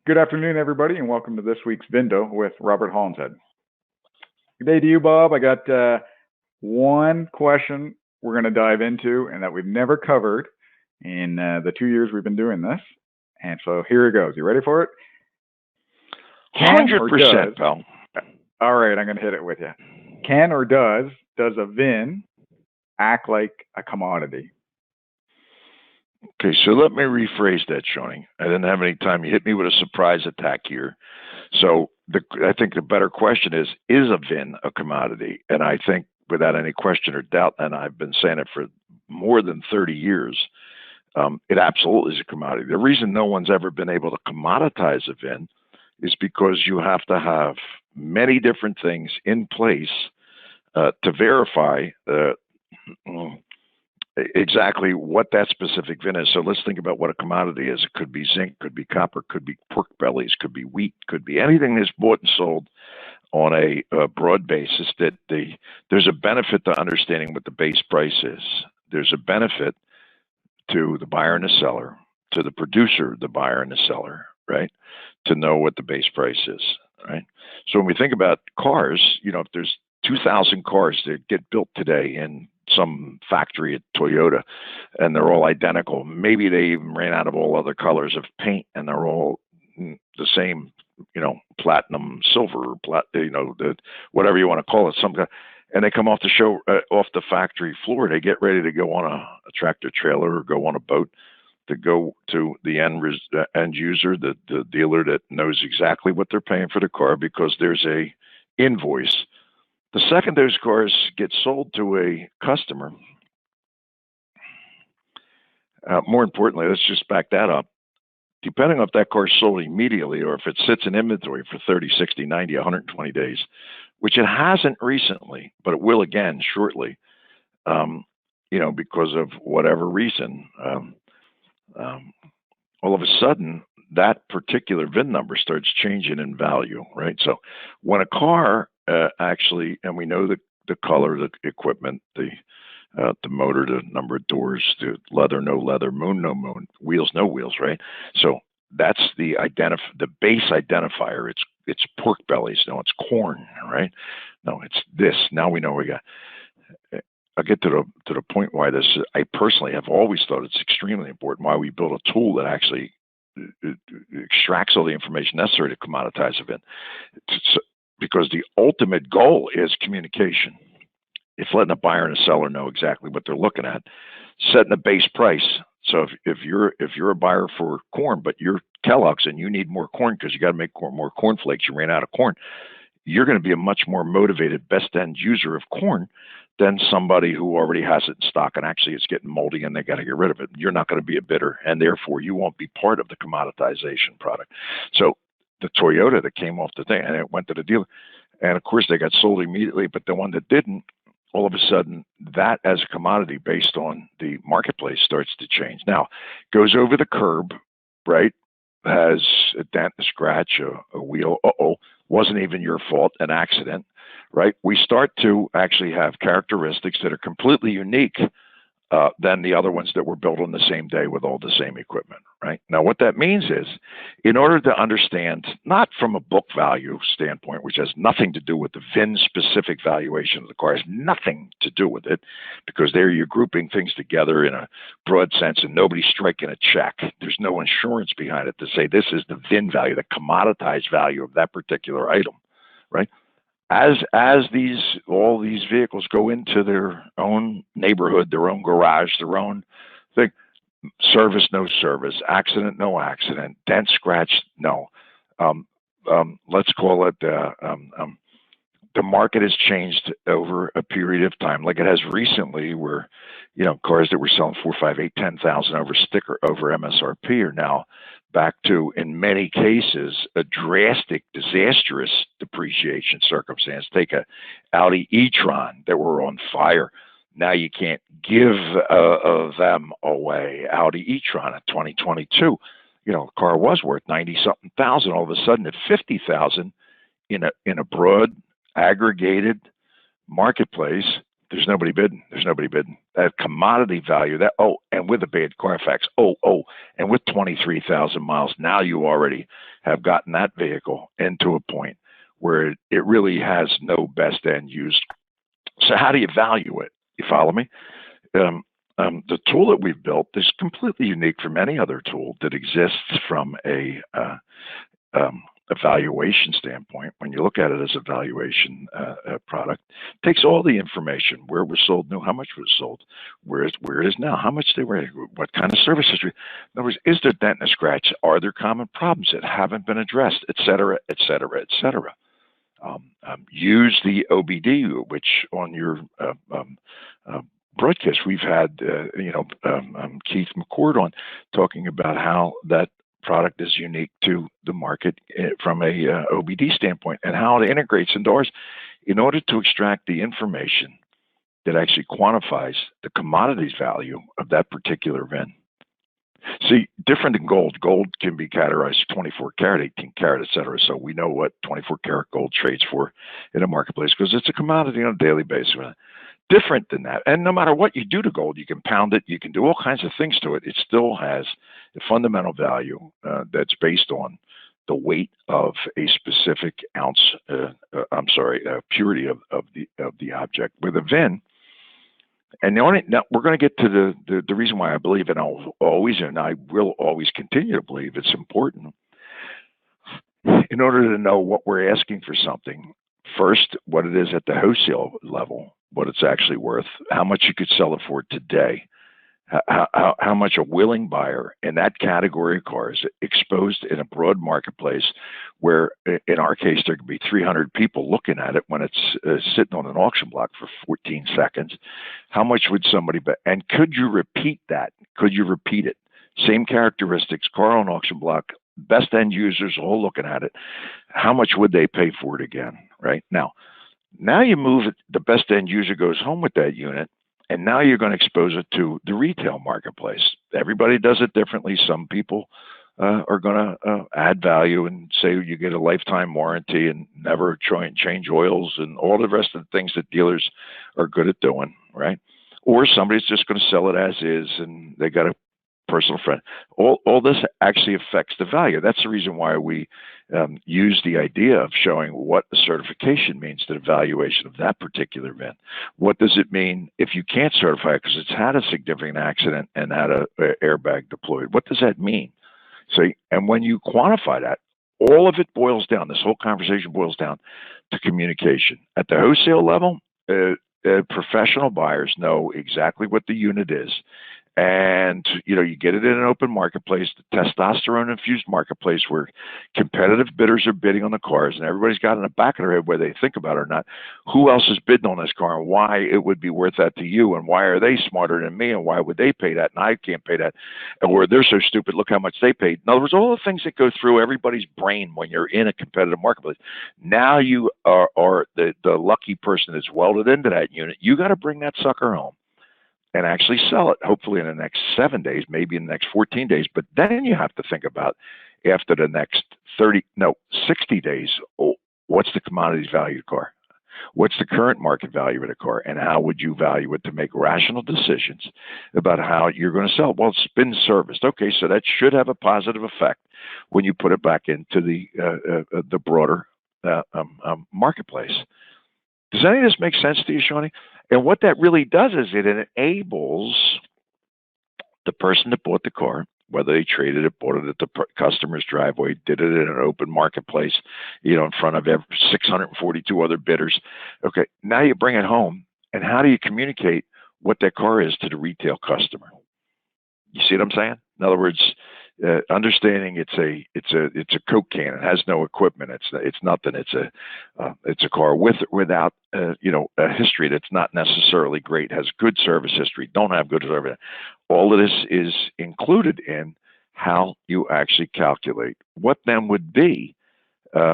Good afternoon, everybody, and welcome to this week's VIN-dow with Robert Hollinshead. Good day to you, Bob. I got one question we're going to dive into and that we've never covered in the 2 years we've been doing this. And so here it goes. You ready for it? 100%, pal. All right, I'm going to hit it with you. Can or does a VIN act like a commodity? Okay, so let me rephrase that, Shawnee. I didn't have any time. You hit me with a surprise attack here. So I think the better question is a VIN a commodity? And I think without any question or doubt, and I've been saying it for more than 30 years, it absolutely is a commodity. The reason no one's ever been able to commoditize a VIN is because you have to have many different things in place to verify exactly what that specific VIN is. So let's think about what a commodity is. It could be zinc, could be copper, could be pork bellies, could be wheat, could be anything that's bought and sold on a broad basis. That there's a benefit to understanding what the base price is. There's a benefit to the buyer and the seller, to the producer, the buyer and the seller, right? To know what the base price is, right? So when we think about cars, if there's 2,000 cars that get built today in some factory at Toyota and they're all identical, maybe they even ran out of all other colors of paint and they're all the same, platinum, silver, whatever you want to call it, and they come off the factory floor. They get ready to go on a tractor trailer or go on a boat to go to the end user, the dealer that knows exactly what they're paying for the car because there's a invoice. The second those cars get sold to a customer, more importantly, let's just back that up. Depending on if that car is sold immediately or if it sits in inventory for 30, 60, 90, 120 days, which it hasn't recently, but it will again shortly, because of whatever reason, all of a sudden, that particular VIN number starts changing in value, right? So when a car actually, and we know the color, the equipment, the motor, the number of doors, the leather, no leather, moon, no moon, wheels, no wheels, right? So that's the base identifier. It's pork bellies. No, it's corn, right? No, it's this. Now we know we got. I'll get to the point why this. I personally have always thought it's extremely important. Why we build a tool that actually extracts all the information necessary to commoditize a VIN. Because the ultimate goal is communication. It's letting a buyer and a seller know exactly what they're looking at, setting a base price. So if you're a buyer for corn, but you're Kellogg's and you need more corn because you got to make more cornflakes, you ran out of corn, you're going to be a much more motivated best end user of corn than somebody who already has it in stock and actually it's getting moldy and they got to get rid of it. You're not going to be a bidder, and therefore you won't be part of the commoditization product. So the Toyota that came off the thing and it went to the dealer, and of course they got sold immediately, but the one that didn't, all of a sudden that as a commodity based on the marketplace starts to change. Now, goes over the curb, right? Has a dent, a scratch, a wheel, wasn't even your fault, an accident, right? We start to actually have characteristics that are completely unique than the other ones that were built on the same day with all the same equipment, right? Now, what that means is, in order to understand, not from a book value standpoint, which has nothing to do with the VIN-specific valuation of the car, has nothing to do with it, because there you're grouping things together in a broad sense and nobody's striking a check. There's no insurance behind it to say this is the VIN value, the commoditized value of that particular item, right? As all these vehicles go into their own neighborhood, their own garage, their own thing, service, no service, accident, no accident, dent, scratch, no. Let's call it the market has changed over a period of time, like it has recently, where cars that were selling 4, 5, 8, 10,000 over MSRP are now back to, in many cases, a drastic, disastrous depreciation circumstance. Take a Audi e-tron that were on fire. Now you can't give them away. Audi e-tron in 2022, the car was worth 90-something thousand. All of a sudden, at 50,000 in a broad, aggregated marketplace, there's nobody bidding. that commodity value, that, and with a bad Carfax, and with 23,000 miles, now you already have gotten that vehicle into a point where it really has no best end use. So how do you value it? You follow me? The tool that we've built is completely unique from any other tool that exists from a evaluation standpoint. When you look at it as a valuation product, it takes all the information: where it was sold, new, how much was sold, where it is now, how much they were, what kind of service history. In other words, is there dent and a scratch? Are there common problems that haven't been addressed, et cetera, et cetera, et cetera? Use the OBD, which on your broadcast we've had, Keith McCord on, talking about how that product is unique to the market from a OBD standpoint, and how it integrates into ours in order to extract the information that actually quantifies the commodities value of that particular VIN. See, different than gold. Gold can be categorized 24 karat, 18 karat, et cetera. So we know what 24 karat gold trades for in a marketplace because it's a commodity on a daily basis. Different than that. And no matter what you do to gold, you can pound it, you can do all kinds of things to it. It still has a fundamental value that's based on the weight of a specific ounce, purity of the object. With a VIN, and now we're going to get to the reason why I believe, and I will always continue to believe it's important. In order to know what we're asking for something, first, what it is at the wholesale level, what it's actually worth, how much you could sell it for today, how much a willing buyer in that category of cars exposed in a broad marketplace where, in our case, there could be 300 people looking at it when it's sitting on an auction block for 14 seconds. How much would somebody bet? And could you repeat that? Could you repeat it? Same characteristics, car on auction block, best end users all looking at it. How much would they pay for it again? Right now you move it, the best end user goes home with that unit, and now you're going to expose it to the retail marketplace. Everybody does it differently. Some people are going to add value and say you get a lifetime warranty and never try and change oils and all the rest of the things that dealers are good at doing, right? Or somebody's just going to sell it as is and they got a personal friend. All this actually affects the value. That's the reason why we use the idea of showing what the certification means to the valuation of that particular VIN. What does it mean if you can't certify it because it's had a significant accident and had a airbag deployed? What does that mean? So, and when you quantify that, all of it boils down, this whole conversation boils down to communication. At the wholesale level, professional buyers know exactly what the unit is. And, you get it in an open marketplace, the testosterone-infused marketplace where competitive bidders are bidding on the cars, and everybody's got in the back of their head whether they think about it or not, who else is bidding on this car and why it would be worth that to you, and why are they smarter than me, and why would they pay that, and I can't pay that, or they're so stupid, look how much they paid. In other words, all the things that go through everybody's brain when you're in a competitive marketplace. Now you are the lucky person that's welded into that unit. You got to bring that sucker home and actually sell it, hopefully in the next 7 days, maybe in the next 14 days. But then you have to think about after the next 60 days, what's the commodities value of the car? What's the current market value of the car? And how would you value it to make rational decisions about how you're going to sell it? Well, it's been serviced. Okay, so that should have a positive effect when you put it back into the broader marketplace. Does any of this make sense to you, Shawnee? And what that really does is it enables the person that bought the car, whether they traded it, bought it at the customer's driveway, did it in an open marketplace, in front of 642 other bidders. Okay, now you bring it home, and how do you communicate what that car is to the retail customer? You see what I'm saying? In other words, understanding it's a Coke can. It has no equipment. It's nothing. It's a car without a history that's not necessarily great. Has good service history. Don't have good service. All of this is included in how you actually calculate what then would be the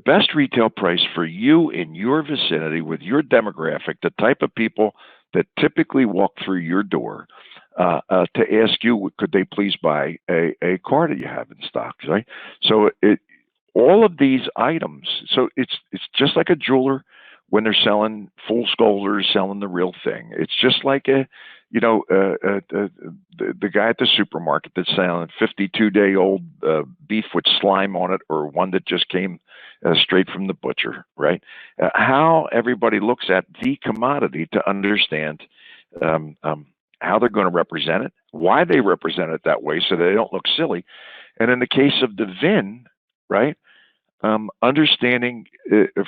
best retail price for you in your vicinity with your demographic, the type of people that typically walk through your door. To ask you, could they please buy a car that you have in stock, right? So all of these items, so it's just like a jeweler when they're selling full scolders, selling the real thing. It's just like the guy at the supermarket that's selling 52-day-old beef with slime on it, or one that just came straight from the butcher, right? How everybody looks at the commodity to understand how they're going to represent it, why they represent it that way so they don't look silly. And in the case of the VIN, right, understanding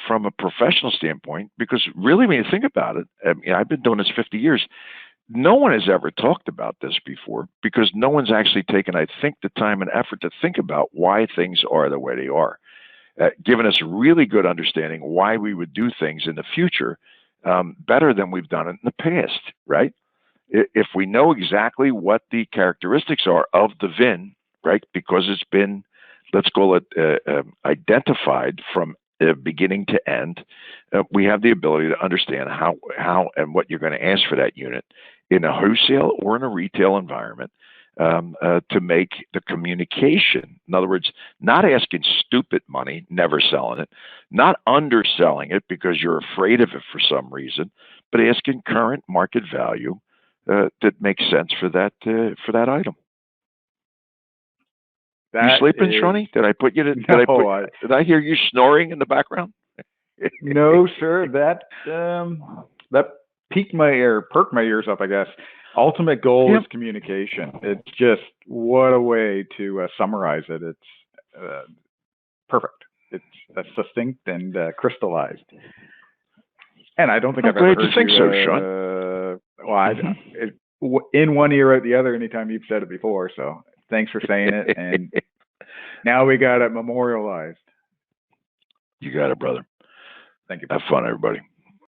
from a professional standpoint, because really when you think about it, I mean, I've been doing this 50 years, no one has ever talked about this before because no one's actually taken, I think, the time and effort to think about why things are the way they are, giving us really good understanding why we would do things in the future better than we've done it in the past, right? If we know exactly what the characteristics are of the VIN, right, because it's been, let's call it, identified from beginning to end, we have the ability to understand how and what you're going to ask for that unit in a wholesale or in a retail environment to make the communication. In other words, not asking stupid money, never selling it, not underselling it because you're afraid of it for some reason, but asking current market value that makes sense for that item. You sleeping, Shawnee? Did I put you to? Did I hear you snoring in the background? No, sir. That perked my ears up, I guess. Ultimate goal is communication. It's just, what a way to summarize it. It's perfect. It's succinct and crystallized. And I don't think I've ever heard you think so, Sean. In one ear out the other anytime you've said it before. So thanks for saying it. And now we got it memorialized. You got it, brother. Thank you. Have fun, everybody.